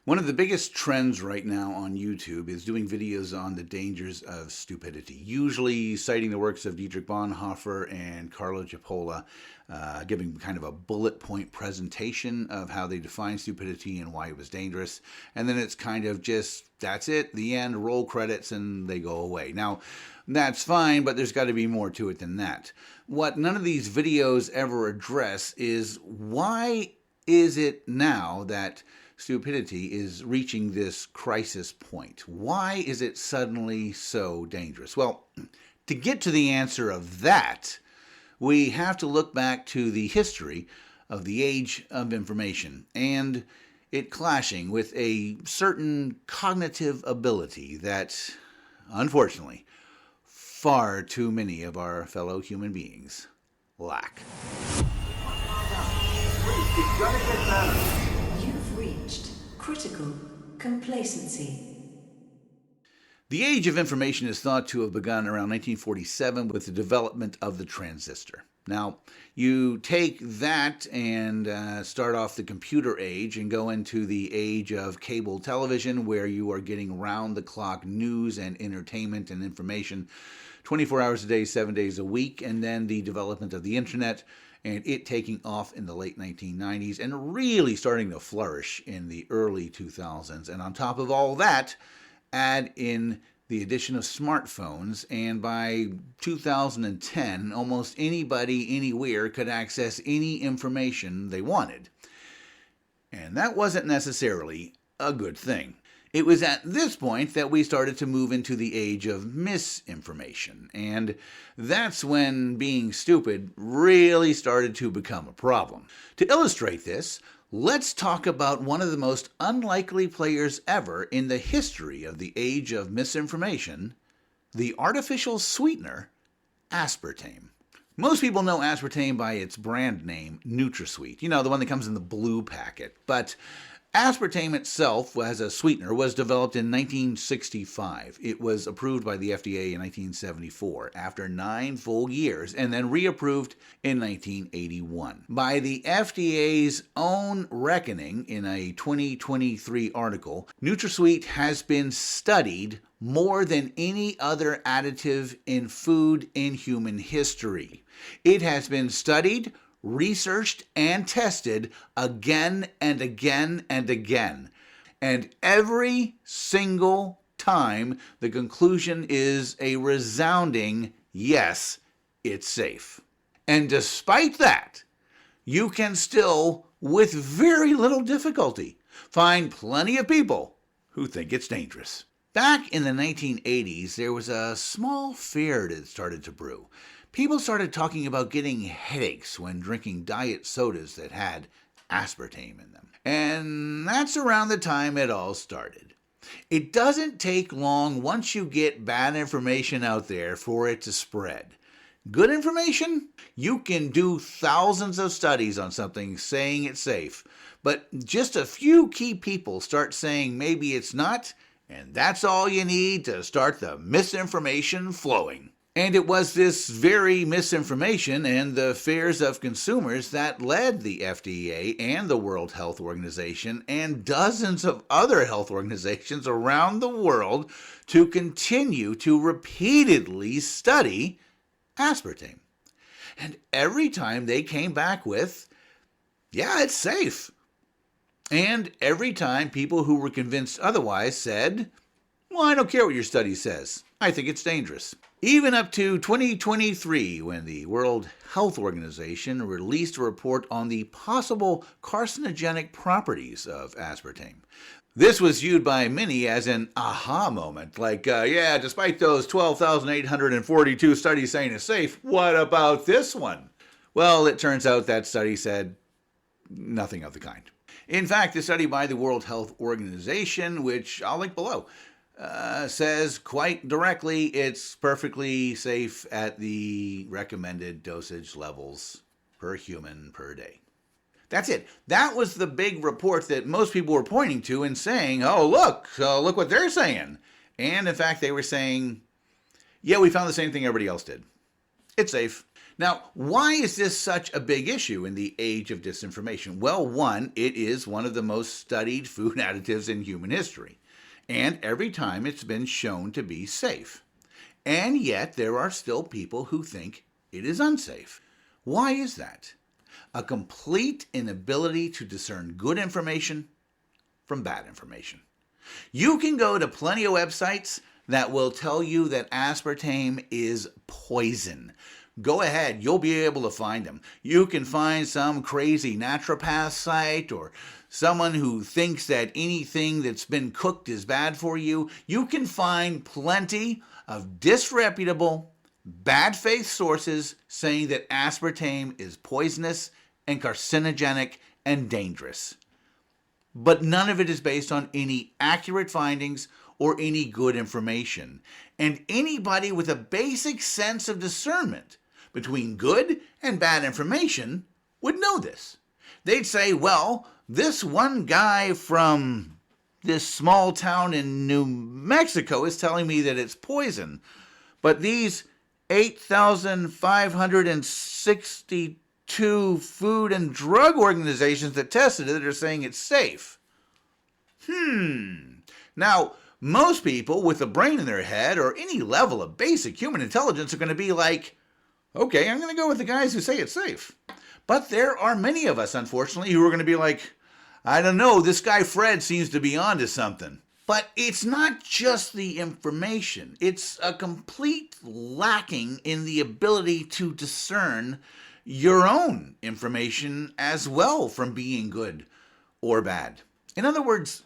One of the biggest trends right now on YouTube is doing videos on the dangers of stupidity, usually citing the works of Dietrich Bonhoeffer and Carlo Cipolla, giving kind of a bullet point presentation of how they define stupidity and why it was dangerous. And then it's kind of just, that's it, the end, roll credits, and they go away. Now, that's fine, but there's got to be more to it than that. What none of these videos ever address is why is it now that stupidity is reaching this crisis point? Why is it suddenly so dangerous? Well, to get to the answer of that, we have to look back to the history of the age of information and it clashing with a certain cognitive ability that, unfortunately, far too many of our fellow human beings lack. It's gonna get better. You've reached critical complacency. The age of information is thought to have begun around 1947 with the development of the transistor. Now, you take that and start off the computer age and go into the age of cable television where you are getting round-the-clock news and entertainment and information 24 hours a day, 7 days a week, and then the development of the internet and it taking off in the late 1990s and really starting to flourish in the early 2000s. And on top of all that, add in the addition of smartphones, and by 2010, almost anybody anywhere could access any information they wanted. And that wasn't necessarily a good thing. It was at this point that we started to move into the age of misinformation, and that's when being stupid really started to become a problem. To illustrate this, let's talk about one of the most unlikely players ever in the history of the age of misinformation, the artificial sweetener, aspartame. Most people know aspartame by its brand name, NutraSweet, the one that comes in the blue packet, but aspartame itself, as a sweetener, was developed in 1965. It was approved by the FDA in 1974 after 9 full years and then reapproved in 1981. By the FDA's own reckoning in a 2023 article, NutraSweet has been studied more than any other additive in food in human history. It has been studied, researched, and tested again and again and again. And every single time, the conclusion is a resounding yes, it's safe. And despite that, you can still, with very little difficulty, find plenty of people who think it's dangerous. Back in the 1980s, there was a small fear that started to brew. People started talking about getting headaches when drinking diet sodas that had aspartame in them. And that's around the time it all started. It doesn't take long once you get bad information out there for it to spread. Good information? You can do thousands of studies on something saying it's safe, but just a few key people start saying maybe it's not, and that's all you need to start the misinformation flowing. And it was this very misinformation and the fears of consumers that led the FDA and the World Health Organization and dozens of other health organizations around the world to continue to repeatedly study aspartame. And every time they came back with, yeah, it's safe. And every time people who were convinced otherwise said, well, I don't care what your study says. I think it's dangerous. Even up to 2023, when the World Health Organization released a report on the possible carcinogenic properties of aspartame. This was viewed by many as an aha moment, like, despite those 12,842 studies saying it's safe, what about this one? Well, it turns out that study said nothing of the kind. In fact, the study by the World Health Organization, which I'll link below, says quite directly it's perfectly safe at the recommended dosage levels per human per day. That's it. That was the big report that most people were pointing to and saying, oh, look what they're saying. And in fact, they were saying, yeah, we found the same thing everybody else did. It's safe. Now, why is this such a big issue in the age of disinformation? Well, one, it is one of the most studied food additives in human history, and every time it's been shown to be safe. And yet, there are still people who think it is unsafe. Why is that? A complete inability to discern good information from bad information. You can go to plenty of websites that will tell you that aspartame is poison. Go ahead, you'll be able to find them. You can find some crazy naturopath site or someone who thinks that anything that's been cooked is bad for you. You can find plenty of disreputable, bad faith sources saying that aspartame is poisonous and carcinogenic and dangerous. But none of it is based on any accurate findings or any good information. And anybody with a basic sense of discernment between good and bad information would know this. They'd say, well, this one guy from this small town in New Mexico is telling me that it's poison, but these 8,562 food and drug organizations that tested it are saying it's safe. Now, most people with a brain in their head or any level of basic human intelligence are going to be like, okay, I'm going to go with the guys who say it's safe. But there are many of us, unfortunately, who are going to be like, I don't know, this guy Fred seems to be onto something. But it's not just the information. It's a complete lacking in the ability to discern your own information as well from being good or bad. In other words,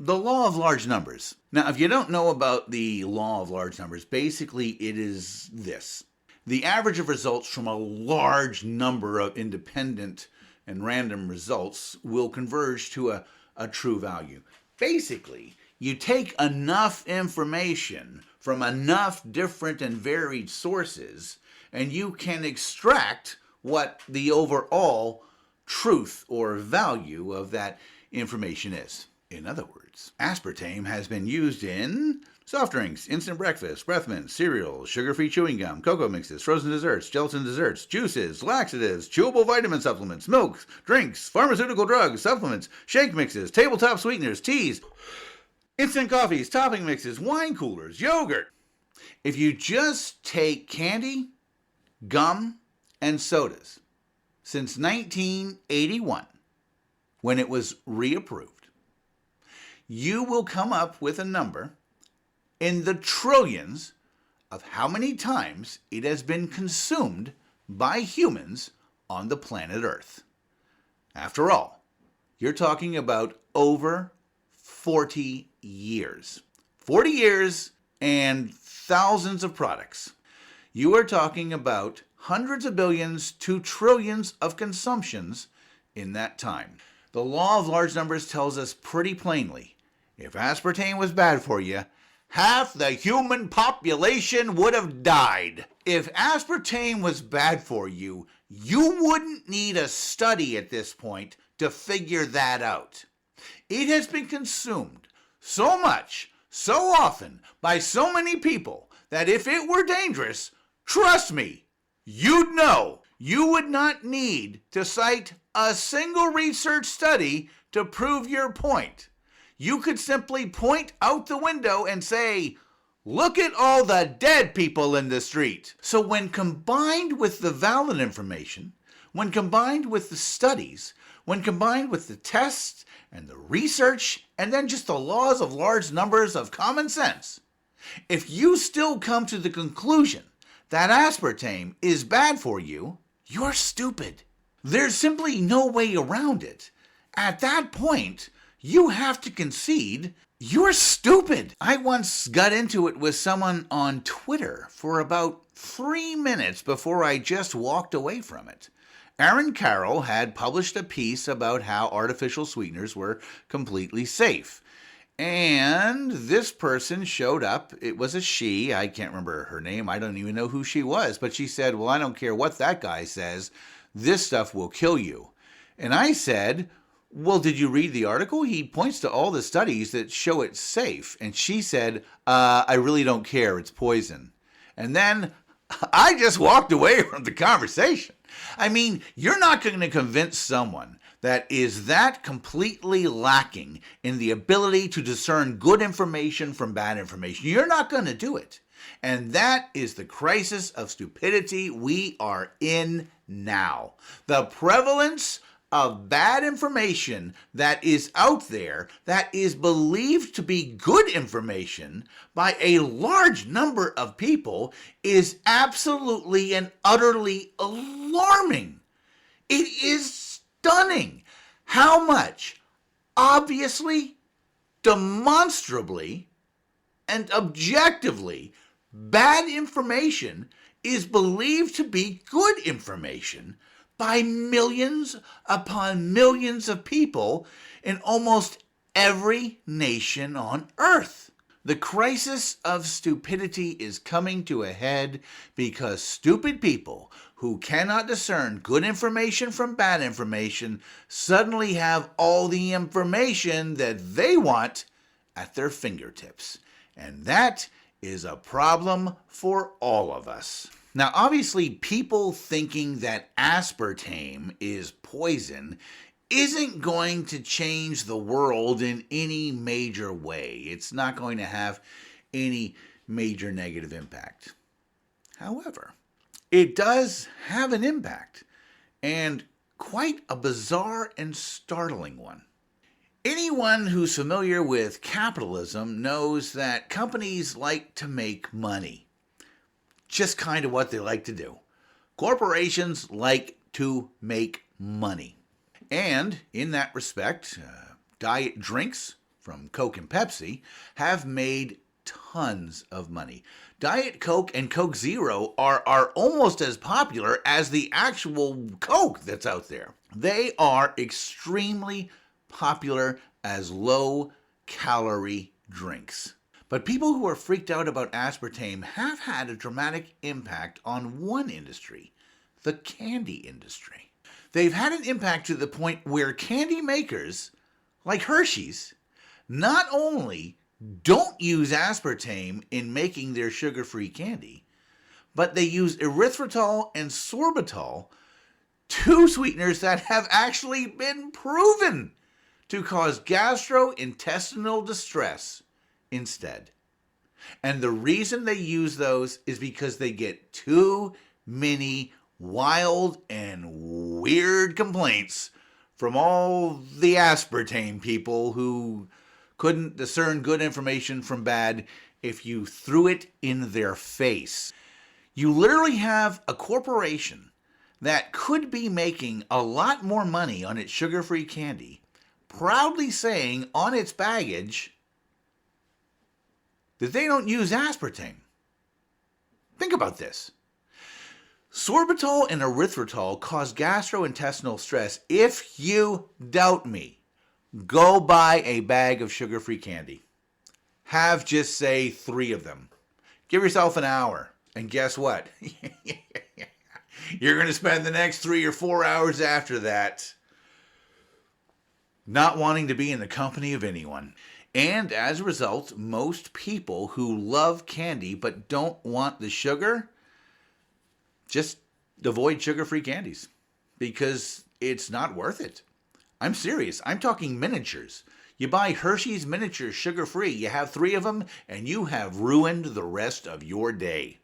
the law of large numbers. Now, if you don't know about the law of large numbers, basically it is this. The average of results from a large number of independent and random results will converge to a true value. Basically, you take enough information from enough different and varied sources, and you can extract what the overall truth or value of that information is. In other words, aspartame has been used in soft drinks, instant breakfast, breath mints, cereals, sugar-free chewing gum, cocoa mixes, frozen desserts, gelatin desserts, juices, laxatives, chewable vitamin supplements, milks, drinks, pharmaceutical drugs, supplements, shake mixes, tabletop sweeteners, teas, instant coffees, topping mixes, wine coolers, yogurt. If you just take candy, gum, and sodas since 1981, when it was reapproved, you will come up with a number in the trillions of how many times it has been consumed by humans on the planet Earth. After all, you're talking about over 40 years. 40 years and thousands of products. You are talking about hundreds of billions to trillions of consumptions in that time. The law of large numbers tells us pretty plainly, if aspartame was bad for you, half the human population would have died. If aspartame was bad for you, you wouldn't need a study at this point to figure that out. It has been consumed so much, so often, by so many people, that if it were dangerous, trust me, you'd know. You would not need to cite a single research study to prove your point. You could simply point out the window and say, look at all the dead people in the street. So when combined with the valid information, when combined with the studies, when combined with the tests and the research, and then just the laws of large numbers of common sense, if you still come to the conclusion that aspartame is bad for you, you're stupid. There's simply no way around it. At that point, you have to concede you're stupid. I once got into it with someone on Twitter for about 3 minutes before I just walked away from it. Aaron Carroll had published a piece about how artificial sweeteners were completely safe. And this person showed up. It was a she. I can't remember her name. I don't even know who she was. But she said, well, I don't care what that guy says. This stuff will kill you. And I said, well, did you read the article? He points to all the studies that show it's safe. And she said, I really don't care. It's poison. And then I just walked away from the conversation. I mean, you're not going to convince someone that is that completely lacking in the ability to discern good information from bad information. You're not going to do it. And that is the crisis of stupidity we are in now. The prevalence of bad information that is out there that is believed to be good information by a large number of people is absolutely and utterly alarming. It is stunning how much obviously, demonstrably, and objectively bad information is believed to be good information by millions upon millions of people in almost every nation on earth. The crisis of stupidity is coming to a head because stupid people who cannot discern good information from bad information suddenly have all the information that they want at their fingertips. And that is a problem for all of us. Now, obviously, people thinking that aspartame is poison isn't going to change the world in any major way. It's not going to have any major negative impact. However, it does have an impact, and quite a bizarre and startling one. Anyone who's familiar with capitalism knows that companies like to make money. Just kind of what they like to do. Corporations like to make money. And in that respect, diet drinks from Coke and Pepsi have made tons of money. Diet Coke and Coke Zero are almost as popular as the actual Coke that's out there. They are extremely popular as low-calorie drinks. But people who are freaked out about aspartame have had a dramatic impact on one industry, the candy industry. They've had an impact to the point where candy makers, like Hershey's, not only don't use aspartame in making their sugar-free candy, but they use erythritol and sorbitol, two sweeteners that have actually been proven to cause gastrointestinal distress instead. And the reason they use those is because they get too many wild and weird complaints from all the aspartame people who couldn't discern good information from bad if you threw it in their face. You literally have a corporation that could be making a lot more money on its sugar-free candy, proudly saying on its baggage that they don't use aspartame. Think about this. Sorbitol and erythritol cause gastrointestinal stress. If you doubt me, go buy a bag of sugar-free candy. Have just, say, 3 of them. Give yourself an hour. And guess what? You're going to spend the next 3 or 4 hours after that not wanting to be in the company of anyone. And as a result, most people who love candy but don't want the sugar just avoid sugar-free candies because it's not worth it. I'm serious. I'm talking miniatures. You buy Hershey's miniatures sugar-free, you have 3 of them, and you have ruined the rest of your day.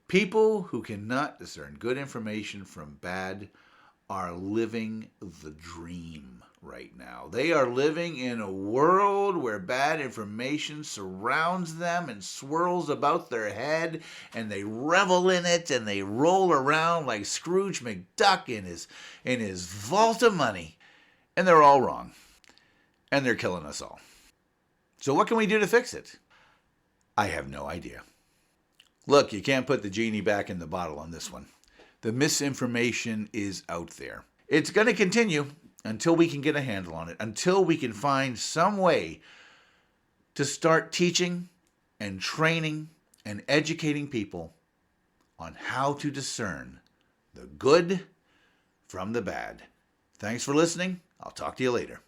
People who cannot discern good information from bad are living the dream right now. They are living in a world where bad information surrounds them and swirls about their head, and they revel in it, and they roll around like Scrooge McDuck in his vault of money. And they're all wrong. And they're killing us all. So what can we do to fix it? I have no idea. Look, you can't put the genie back in the bottle on this one. The misinformation is out there. It's going to continue until we can get a handle on it, until we can find some way to start teaching and training and educating people on how to discern the good from the bad. Thanks for listening. I'll talk to you later.